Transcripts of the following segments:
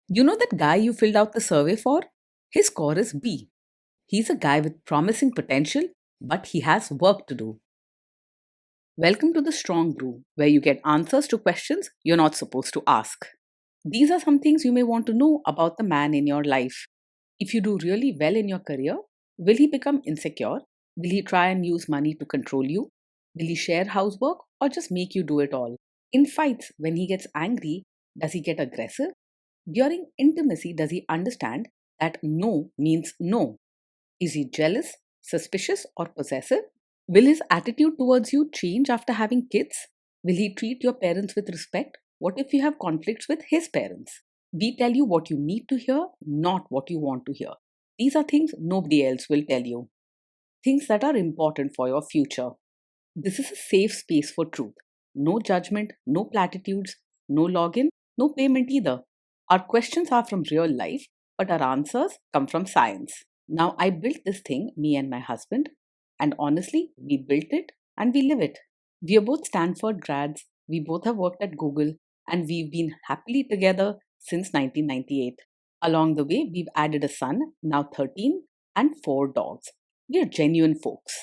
You know that guy you filled out the survey for? His score is B. He's a guy with promising potential, but he has work to do. Welcome to the Strong Brew, where you get answers to questions you're not supposed to ask. These are some things you may want to know about the man in your life. If you do really well in your career, will he become insecure? Will he try and use money to control you? Will he share housework or just make you do it all? In fights, when he gets angry, does he get aggressive? During intimacy, does he understand that no means no? Is he jealous, suspicious, or possessive? Will his attitude towards you change after having kids? Will he treat your parents with respect? What if you have conflicts with his parents? We tell you what you need to hear, not what you want to hear. These are things nobody else will tell you, things that are important for your future. This is a safe space for truth. No judgment, no platitudes, no login, no payment either. Our questions are from real life, but our answers come from science. Now, I built this thing, me and my husband, and honestly, we built it and we live it. We are both Stanford grads, we both have worked at Google, and we've been happily together since 1998. Along the way, we've added a son, now 13, and 4 dogs. We are genuine folks.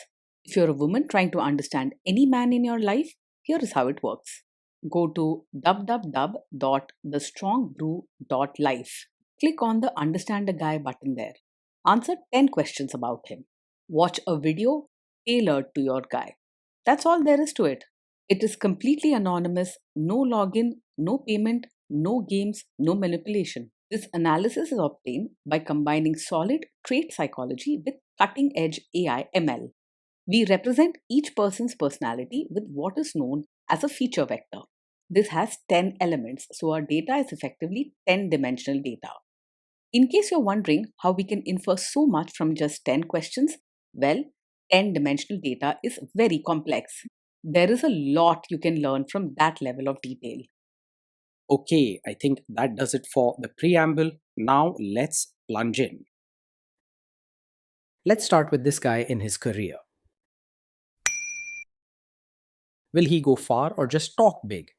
If you're a woman trying to understand any man in your life, here is how it works. Go to www.thestrongbrew.life. Click on the Understand a Guy button there. Answer 10 questions about him. Watch a video tailored to your guy. That's all there is to it. It is completely anonymous, no login, no payment, no games, no manipulation. This analysis is obtained by combining solid trait psychology with cutting edge AI ML. We represent each person's personality with what is known as a feature vector. This has 10 elements, so our data is effectively 10 dimensional data. In case you're wondering how we can infer so much from just 10 questions, well, 10 dimensional data is very complex. There is a lot you can learn from that level of detail. Okay, I think that does it for the preamble. Now let's plunge in. Let's start with this guy in his career. Will he go far or just talk big?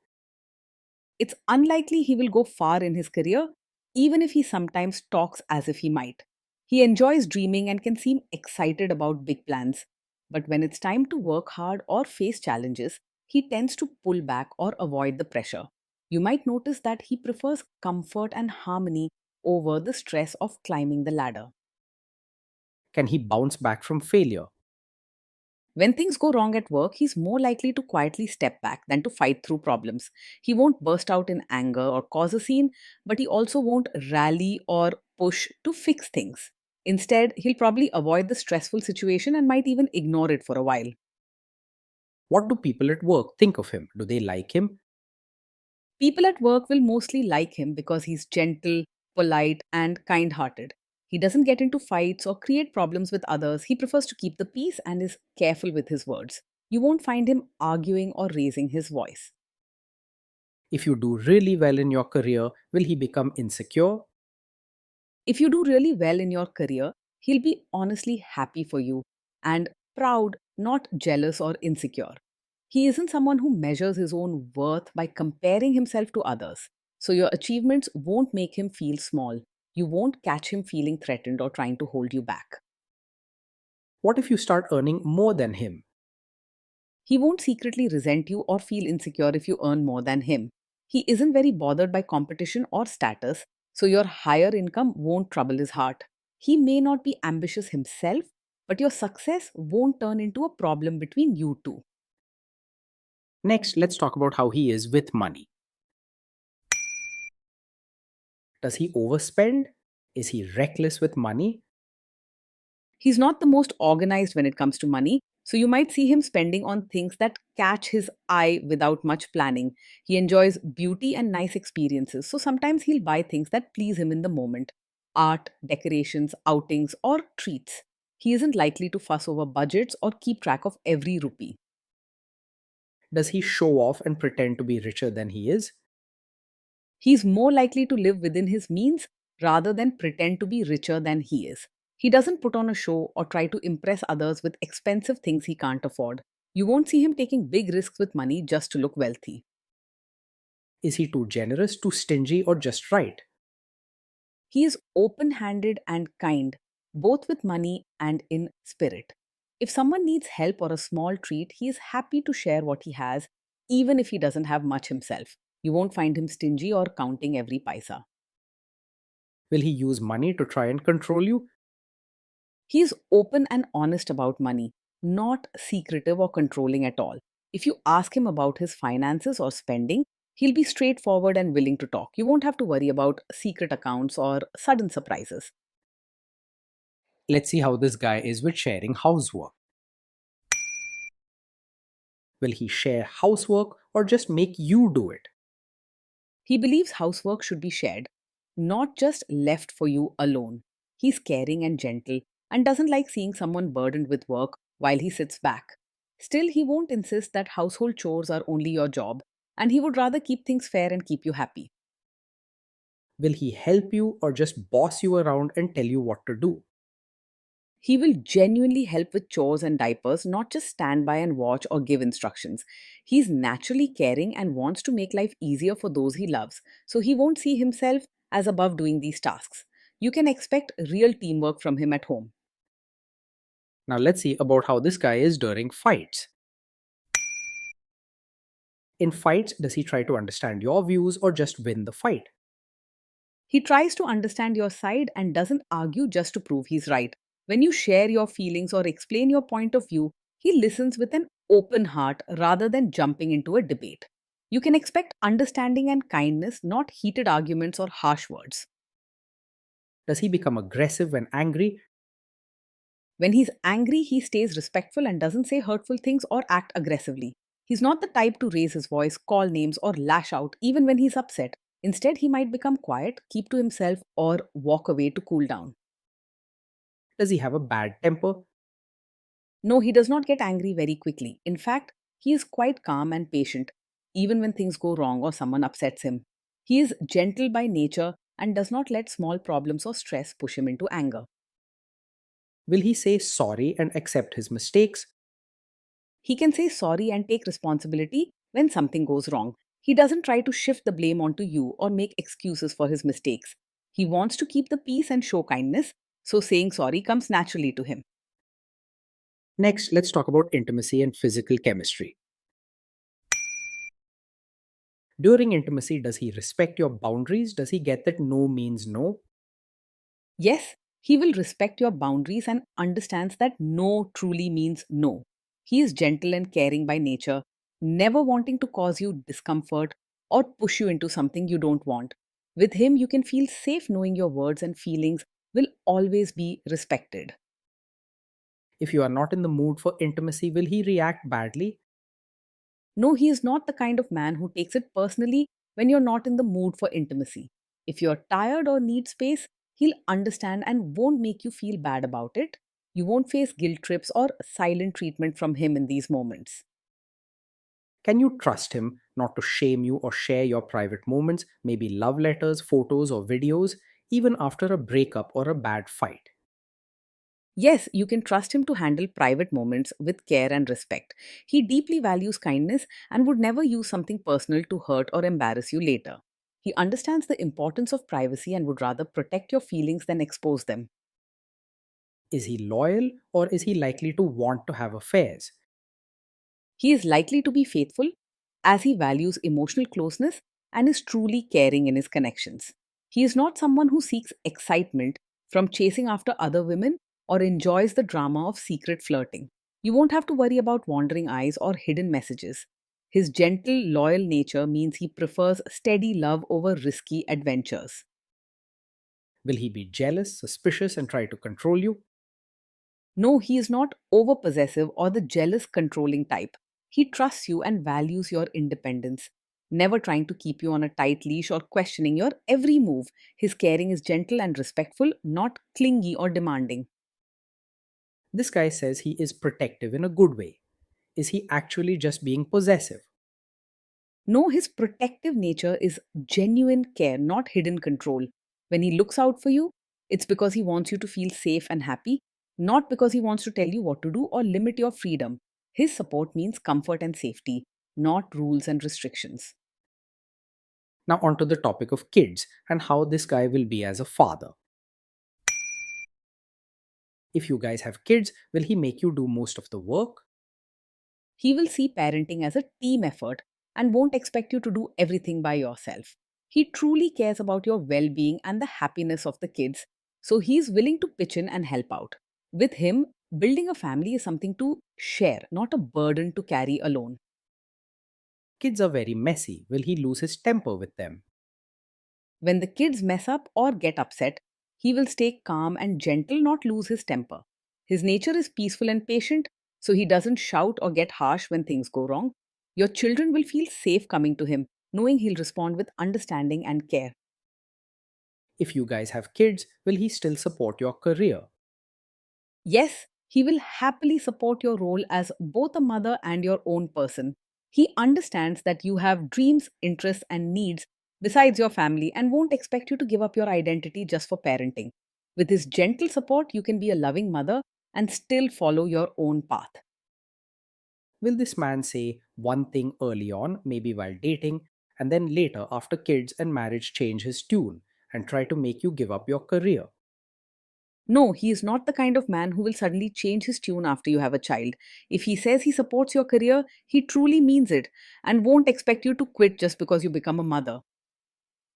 It's unlikely he will go far in his career, even if he sometimes talks as if he might. He enjoys dreaming and can seem excited about big plans. But when it's time to work hard or face challenges, he tends to pull back or avoid the pressure. You might notice that he prefers comfort and harmony over the stress of climbing the ladder. Can he bounce back from failure? When things go wrong at work, he's more likely to quietly step back than to fight through problems. He won't burst out in anger or cause a scene, but he also won't rally or push to fix things. Instead, he'll probably avoid the stressful situation and might even ignore it for a while. What do people at work think of him? Do they like him? People at work will mostly like him because he's gentle, polite, and kind hearted. He doesn't get into fights or create problems with others. He prefers to keep the peace and is careful with his words. You won't find him arguing or raising his voice. If you do really well in your career, will he become insecure? If you do really well in your career, he'll be honestly happy for you and proud, not jealous or insecure. He isn't someone who measures his own worth by comparing himself to others. So your achievements won't make him feel small. You won't catch him feeling threatened or trying to hold you back. What if you start earning more than him? He won't secretly resent you or feel insecure if you earn more than him. He isn't very bothered by competition or status, so your higher income won't trouble his heart. He may not be ambitious himself, but your success won't turn into a problem between you two. Next, let's talk about how he is with money. Does he overspend? Is he reckless with money? He's not the most organized when it comes to money, so you might see him spending on things that catch his eye without much planning. He enjoys beauty and nice experiences, so sometimes he'll buy things that please him in the moment: art, decorations, outings, or treats. He isn't likely to fuss over budgets or keep track of every rupee. Does he show off and pretend to be richer than he is? He's more likely to live within his means rather than pretend to be richer than he is. He doesn't put on a show or try to impress others with expensive things he can't afford. You won't see him taking big risks with money just to look wealthy. Is he too generous, too stingy, or just right? He is open handed and kind, both with money and in spirit. If someone needs help or a small treat, he is happy to share what he has, even if he doesn't have much himself. You won't find him stingy or counting every paisa. Will he use money to try and control you? He is open and honest about money, not secretive or controlling at all. If you ask him about his finances or spending, he'll be straightforward and willing to talk. You won't have to worry about secret accounts or sudden surprises. Let's see how this guy is with sharing housework. Will he share housework or just make you do it? He believes housework should be shared, not just left for you alone. He's caring and gentle and doesn't like seeing someone burdened with work while he sits back. Still, he won't insist that household chores are only your job, and he would rather keep things fair and keep you happy. Will he help you or just boss you around and tell you what to do? He will genuinely help with chores and diapers, not just stand by and watch or give instructions. He's naturally caring and wants to make life easier for those he loves, so he won't see himself as above doing these tasks. You can expect real teamwork from him at home. Now let's see about how this guy is during fights. In fights, does he try to understand your views or just win the fight? He tries to understand your side and doesn't argue just to prove he's right. When you share your feelings or explain your point of view, he listens with an open heart rather than jumping into a debate. You can expect understanding and kindness, not heated arguments or harsh words. Does he become aggressive when angry? When he's angry, he stays respectful and doesn't say hurtful things or act aggressively. He's not the type to raise his voice, call names, or lash out even when he's upset. Instead, he might become quiet, keep to himself, or walk away to cool down. Does he have a bad temper? No, he does not get angry very quickly. In fact, he is quite calm and patient, even when things go wrong or someone upsets him. He is gentle by nature and does not let small problems or stress push him into anger. Will he say sorry and accept his mistakes? He can say sorry and take responsibility when something goes wrong. He doesn't try to shift the blame onto you or make excuses for his mistakes. He wants to keep the peace and show kindness, so saying sorry comes naturally to him. Next, let's talk about intimacy and physical chemistry. During intimacy, does he respect your boundaries? Does he get that no means no? Yes, he will respect your boundaries and understands that no truly means no. He is gentle and caring by nature, never wanting to cause you discomfort or push you into something you don't want. With him, you can feel safe knowing your words and feelings will always be respected. If you are not in the mood for intimacy, will he react badly? No, he is not the kind of man who takes it personally when you're not in the mood for intimacy. If you're tired or need space, he'll understand and won't make you feel bad about it. You won't face guilt trips or silent treatment from him in these moments. Can you trust him not to shame you or share your private moments, maybe love letters, photos, or videos, even after a breakup or a bad fight? Yes, you can trust him to handle private moments with care and respect. He deeply values kindness and would never use something personal to hurt or embarrass you later. He understands the importance of privacy and would rather protect your feelings than expose them. Is he loyal or is he likely to want to have affairs? He is likely to be faithful as he values emotional closeness and is truly caring in his connections. He is not someone who seeks excitement from chasing after other women or enjoys the drama of secret flirting. You won't have to worry about wandering eyes or hidden messages. His gentle, loyal nature means he prefers steady love over risky adventures. Will he be jealous, suspicious, and try to control you? No, he is not over possessive or the jealous, controlling type. He trusts you and values your independence, never trying to keep you on a tight leash or questioning your every move. His caring is gentle and respectful, not clingy or demanding. This guy says he is protective in a good way. Is he actually just being possessive? No, his protective nature is genuine care, not hidden control. When he looks out for you, it's because he wants you to feel safe and happy, not because he wants to tell you what to do or limit your freedom. His support means comfort and safety, not rules and restrictions. Now, on to the topic of kids and how this guy will be as a father. If you guys have kids, will he make you do most of the work? He will see parenting as a team effort and won't expect you to do everything by yourself. He truly cares about your well being and the happiness of the kids, so he's willing to pitch in and help out. With him, building a family is something to share, not a burden to carry alone. Kids are very messy. Will he lose his temper with them? When the kids mess up or get upset, he will stay calm and gentle, not lose his temper. His nature is peaceful and patient, so he doesn't shout or get harsh when things go wrong. Your children will feel safe coming to him, knowing he'll respond with understanding and care. If you guys have kids, will he still support your career? Yes, he will happily support your role as both a mother and your own person. He understands that you have dreams, interests, and needs besides your family and won't expect you to give up your identity just for parenting. With his gentle support, you can be a loving mother and still follow your own path. Will this man say one thing early on, maybe while dating, and then later, after kids and marriage, change his tune and try to make you give up your career? No, he is not the kind of man who will suddenly change his tune after you have a child. If he says he supports your career, he truly means it and won't expect you to quit just because you become a mother.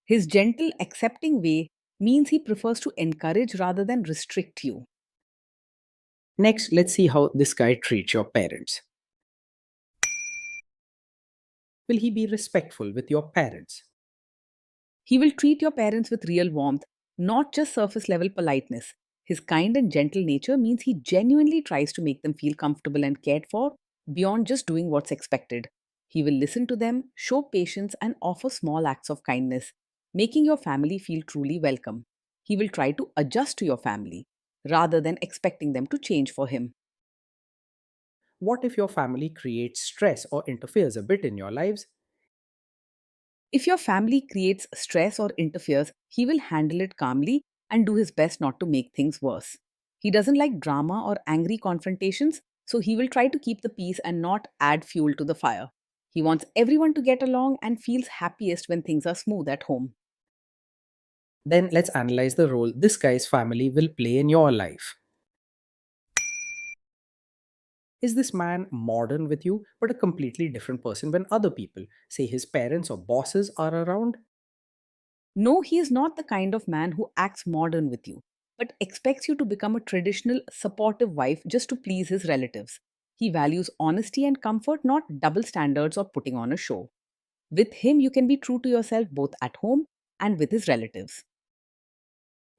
His gentle, accepting way means he prefers to encourage rather than restrict you. Next, let's see how this guy treats your parents. Will he be respectful with your parents? He will treat your parents with real warmth, not just surface level politeness. His kind and gentle nature means he genuinely tries to make them feel comfortable and cared for beyond just doing what's expected. He will listen to them, show patience, and offer small acts of kindness, making your family feel truly welcome. He will try to adjust to your family rather than expecting them to change for him. What if your family creates stress or interferes a bit in your lives? If your family creates stress or interferes, he will handle it calmly and do his best not to make things worse. He doesn't like drama or angry confrontations, so he will try to keep the peace and not add fuel to the fire. He wants everyone to get along and feels happiest when things are smooth at home. Then let's analyze the role this guy's family will play in your life. Is this man modern with you, but a completely different person when other people, say his parents or bosses, are around? No, he is not the kind of man who acts modern with you, but expects you to become a traditional, supportive wife just to please his relatives. He values honesty and comfort, not double standards or putting on a show. With him, you can be true to yourself both at home and with his relatives.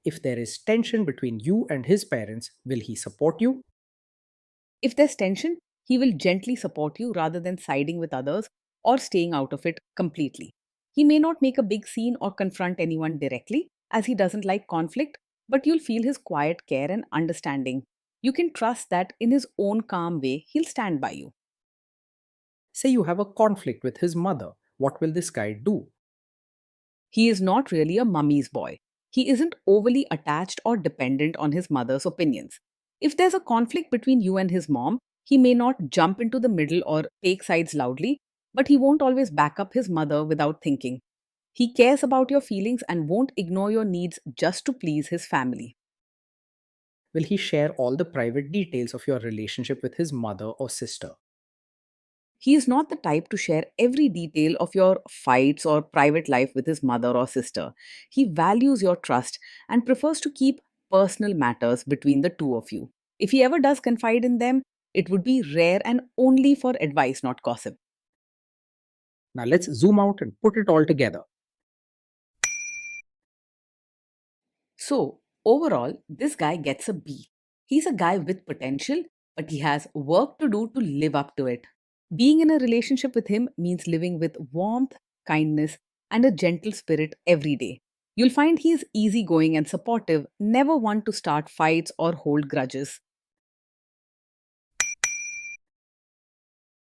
If there is tension between you and his parents, will he support you? If there's tension, he will gently support you rather than siding with others or staying out of it completely. He may not make a big scene or confront anyone directly, as he doesn't like conflict, but you'll feel his quiet care and understanding. You can trust that in his own calm way, he'll stand by you. Say you have a conflict with his mother, what will this guy do? He is not really a mummy's boy. He isn't overly attached or dependent on his mother's opinions. If there's a conflict between you and his mom, he may not jump into the middle or take sides loudly, but he won't always back up his mother without thinking. He cares about your feelings and won't ignore your needs just to please his family. Will he share all the private details of your relationship with his mother or sister? He is not the type to share every detail of your fights or private life with his mother or sister. He values your trust and prefers to keep personal matters between the two of you. If he ever does confide in them, it would be rare and only for advice, not gossip. Now let's zoom out and put it all together. So, overall, this guy gets a B. He's a guy with potential, but he has work to do to live up to it. Being in a relationship with him means living with warmth, kindness, and a gentle spirit every day. You'll find he is easygoing and supportive, never one to start fights or hold grudges.